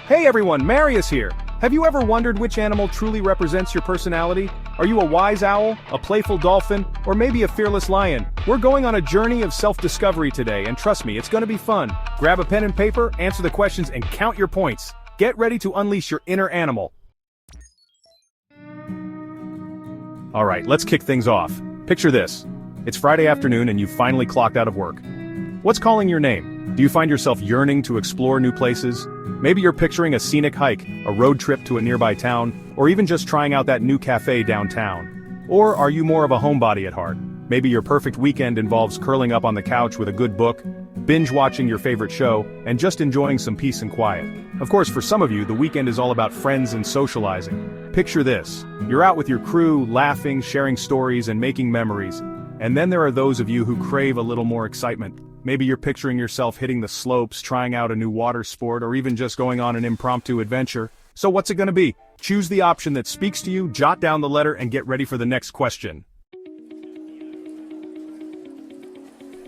Hey everyone, Marius here! Have you ever wondered which animal truly represents your personality? Are you a wise owl, a playful dolphin, or maybe a fearless lion? We're going on a journey of self-discovery today, and trust me, it's gonna be fun. Grab a pen and paper, answer the questions, and count your points. Get ready to unleash your inner animal. Alright, let's kick things off. Picture this. It's Friday afternoon and you've finally clocked out of work. What's calling your name? Do you find yourself yearning to explore new places? Maybe you're picturing a scenic hike, a road trip to a nearby town, or even just trying out that new cafe downtown. Or are you more of a homebody at heart? Maybe your perfect weekend involves curling up on the couch with a good book, binge-watching your favorite show, and just enjoying some peace and quiet. Of course, for some of you, the weekend is all about friends and socializing. Picture this. You're out with your crew, laughing, sharing stories, and making memories. And then there are those of you who crave a little more excitement. Maybe you're picturing yourself hitting the slopes, trying out a new water sport, or even just going on an impromptu adventure. So what's it gonna be? Choose the option that speaks to you, jot down the letter, and get ready for the next question.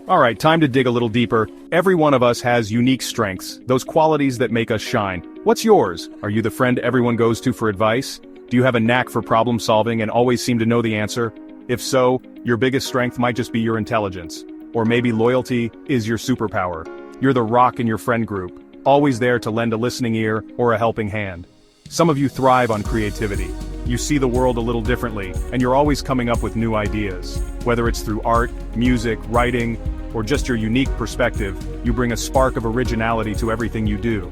Alright, time to dig a little deeper. Every one of us has unique strengths, those qualities that make us shine. What's yours? Are you the friend everyone goes to for advice? Do you have a knack for problem solving and always seem to know the answer? If so, your biggest strength might just be your intelligence. Or maybe loyalty is your superpower. You're the rock in your friend group, always there to lend a listening ear or a helping hand. Some of you thrive on creativity. You see the world a little differently, and you're always coming up with new ideas. Whether it's through art, music, writing, or just your unique perspective, you bring a spark of originality to everything you do.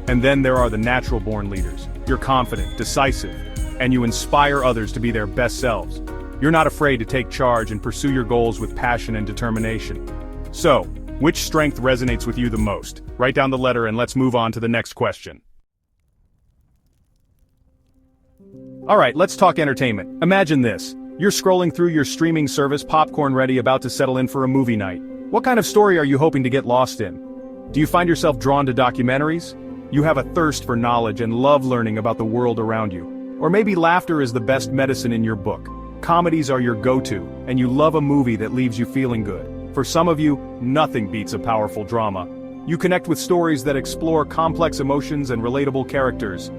And then there are the natural-born leaders. You're confident, decisive, and you inspire others to be their best selves. You're not afraid to take charge and pursue your goals with passion and determination. So, which strength resonates with you the most? Write down the letter and let's move on to the next question. Alright, let's talk entertainment. Imagine this. You're scrolling through your streaming service, popcorn ready, about to settle in for a movie night. What kind of story are you hoping to get lost in? Do you find yourself drawn to documentaries? You have a thirst for knowledge and love learning about the world around you. Or maybe laughter is the best medicine in your book. Comedies are your go-to, and you love a movie that leaves you feeling good. For some of you, nothing beats a powerful drama. You connect with stories that explore complex emotions and relatable characters.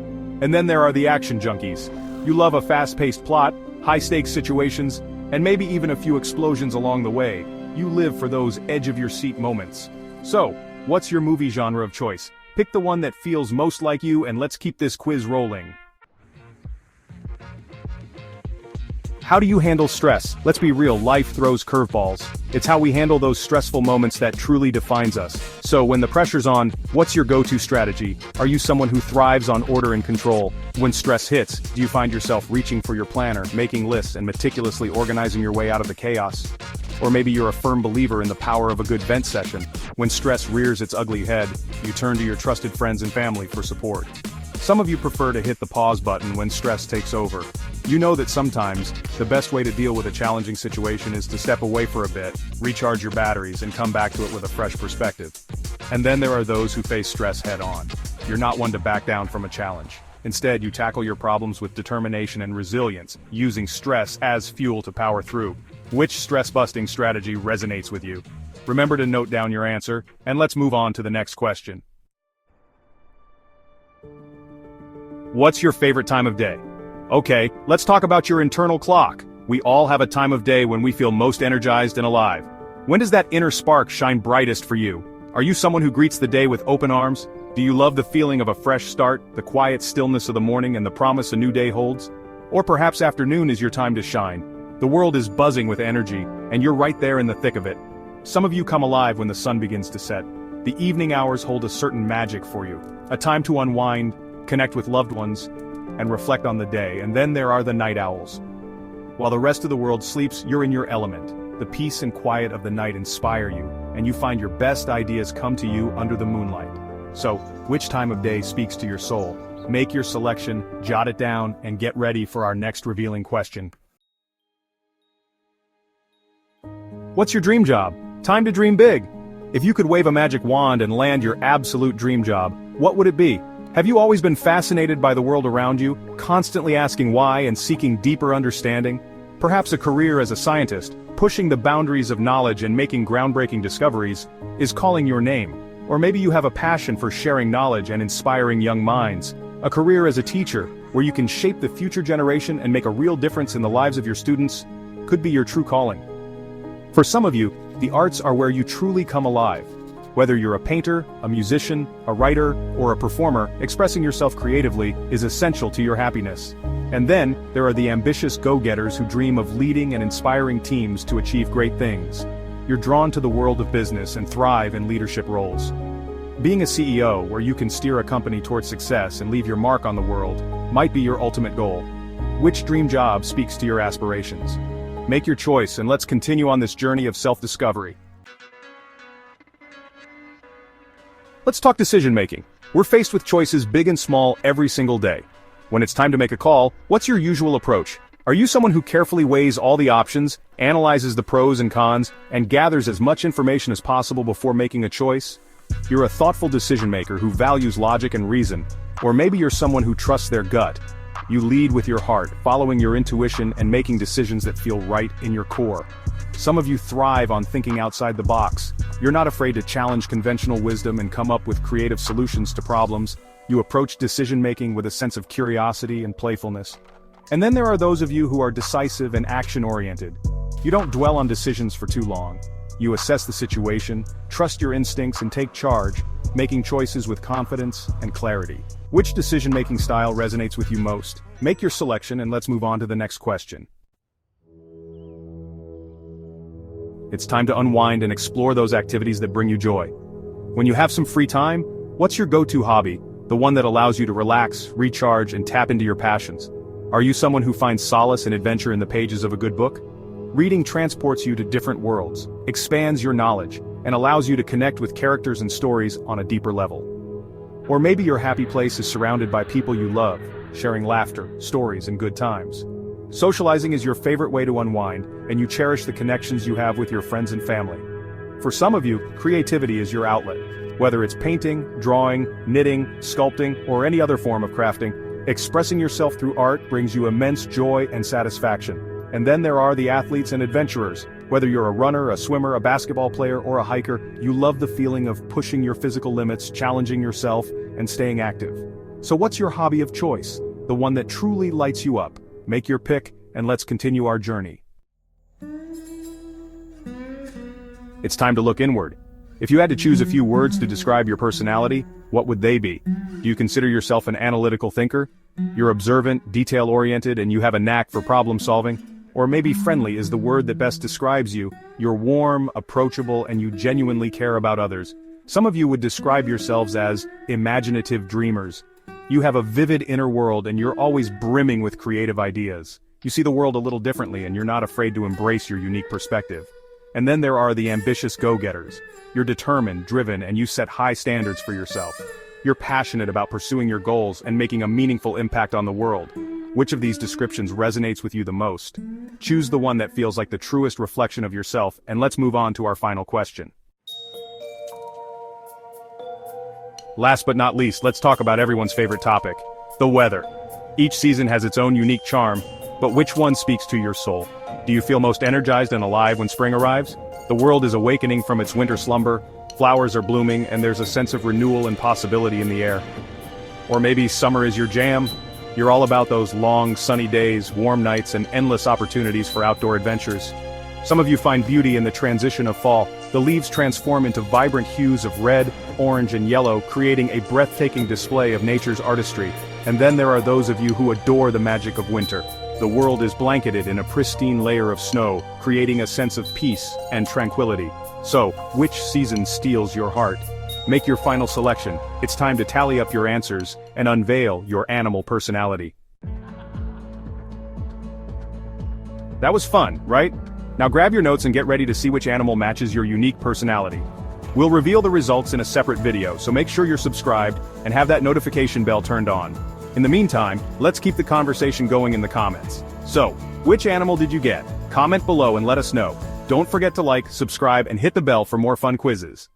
And then there are the action junkies. You love a fast-paced plot, high-stakes situations, and maybe even a few explosions along the way. You live for those edge-of-your-seat moments. So, what's your movie genre of choice? Pick the one that feels most like you, and let's keep this quiz rolling. How do you handle stress? Let's be real, life throws curveballs. It's how we handle those stressful moments that truly defines us. So when the pressure's on, what's your go-to strategy? Are you someone who thrives on order and control? When stress hits, do you find yourself reaching for your planner, making lists, and meticulously organizing your way out of the chaos? Or maybe you're a firm believer in the power of a good vent session. When stress rears its ugly head, you turn to your trusted friends and family for support. Some of you prefer to hit the pause button when stress takes over. You know that sometimes, the best way to deal with a challenging situation is to step away for a bit, recharge your batteries, and come back to it with a fresh perspective. And then there are those who face stress head-on. You're not one to back down from a challenge. Instead, you tackle your problems with determination and resilience, using stress as fuel to power through. Which stress-busting strategy resonates with you? Remember to note down your answer, and let's move on to the next question. What's your favorite time of day? Okay, let's talk about your internal clock. We all have a time of day when we feel most energized and alive. When does that inner spark shine brightest for you? Are you someone who greets the day with open arms? Do you love the feeling of a fresh start, the quiet stillness of the morning, and the promise a new day holds? Or perhaps afternoon is your time to shine. The world is buzzing with energy, and you're right there in the thick of it. Some of you come alive when the sun begins to set. The evening hours hold a certain magic for you, a time to unwind, connect with loved ones, and reflect on the day. And then there are the night owls. While the rest of the world sleeps, you're in your element. The peace and quiet of the night inspire you, and you find your best ideas come to you under the moonlight. So, which time of day speaks to your soul? Make your selection, jot it down, and get ready for our next revealing question. What's your dream job? Time to dream big. If you could wave a magic wand and land your absolute dream job, what would it be? Have you always been fascinated by the world around you, constantly asking why and seeking deeper understanding? Perhaps a career as a scientist, pushing the boundaries of knowledge and making groundbreaking discoveries, is calling your name. Or maybe you have a passion for sharing knowledge and inspiring young minds. A career as a teacher, where you can shape the future generation and make a real difference in the lives of your students, could be your true calling. For some of you, the arts are where you truly come alive. Whether you're a painter, a musician, a writer, or a performer, expressing yourself creatively is essential to your happiness. And then, there are the ambitious go-getters who dream of leading and inspiring teams to achieve great things. You're drawn to the world of business and thrive in leadership roles. Being a CEO, where you can steer a company towards success and leave your mark on the world, might be your ultimate goal. Which dream job speaks to your aspirations? Make your choice and let's continue on this journey of self-discovery. Let's talk decision-making. We're faced with choices big and small every single day. When it's time to make a call, what's your usual approach? Are you someone who carefully weighs all the options, analyzes the pros and cons, and gathers as much information as possible before making a choice? You're a thoughtful decision-maker who values logic and reason, or maybe you're someone who trusts their gut. You lead with your heart, following your intuition and making decisions that feel right in your core. Some of you thrive on thinking outside the box. You're not afraid to challenge conventional wisdom and come up with creative solutions to problems. You approach decision-making with a sense of curiosity and playfulness. And then there are those of you who are decisive and action-oriented. You don't dwell on decisions for too long. You assess the situation, trust your instincts and take charge, making choices with confidence and clarity. Which decision-making style resonates with you most? Make your selection and let's move on to the next question. It's time to unwind and explore those activities that bring you joy. When you have some free time, what's your go-to hobby? The one that allows you to relax, recharge, and tap into your passions. Are you someone who finds solace and adventure in the pages of a good book? Reading transports you to different worlds, expands your knowledge, and allows you to connect with characters and stories on a deeper level. Or maybe your happy place is surrounded by people you love, sharing laughter, stories, and good times. Socializing is your favorite way to unwind, and you cherish the connections you have with your friends and family. For some of you, creativity is your outlet. Whether it's painting, drawing, knitting, sculpting, or any other form of crafting, expressing yourself through art brings you immense joy and satisfaction. And then there are the athletes and adventurers. Whether you're a runner, a swimmer, a basketball player, or a hiker, you love the feeling of pushing your physical limits, challenging yourself, and staying active. So what's your hobby of choice? The one that truly lights you up? Make your pick, and let's continue our journey. It's time to look inward. If you had to choose a few words to describe your personality, what would they be? Do you consider yourself an analytical thinker? You're observant, detail-oriented, and you have a knack for problem-solving? Or maybe friendly is the word that best describes you. You're warm, approachable, and you genuinely care about others. Some of you would describe yourselves as imaginative dreamers. You have a vivid inner world and you're always brimming with creative ideas. You see the world a little differently and you're not afraid to embrace your unique perspective. And then there are the ambitious go-getters. You're determined, driven, and you set high standards for yourself. You're passionate about pursuing your goals and making a meaningful impact on the world. Which of these descriptions resonates with you the most? Choose the one that feels like the truest reflection of yourself, and let's move on to our final question. Last but not least, let's talk about everyone's favorite topic, the weather. Each season has its own unique charm, but which one speaks to your soul? Do you feel most energized and alive when spring arrives? The world is awakening from its winter slumber, flowers are blooming, and there's a sense of renewal and possibility in the air. Or maybe summer is your jam. You're all about those long, sunny days, warm nights, and endless opportunities for outdoor adventures. Some of you find beauty in the transition of fall. The leaves transform into vibrant hues of red, orange, and yellow, creating a breathtaking display of nature's artistry. And then there are those of you who adore the magic of winter. The world is blanketed in a pristine layer of snow, creating a sense of peace and tranquility. So, which season steals your heart? Make your final selection. It's time to tally up your answers and unveil your animal personality. That was fun, right? Now grab your notes and get ready to see which animal matches your unique personality. We'll reveal the results in a separate video, so make sure you're subscribed and have that notification bell turned on. In the meantime, let's keep the conversation going in the comments. So, which animal did you get? Comment below and let us know. Don't forget to like, subscribe, and hit the bell for more fun quizzes.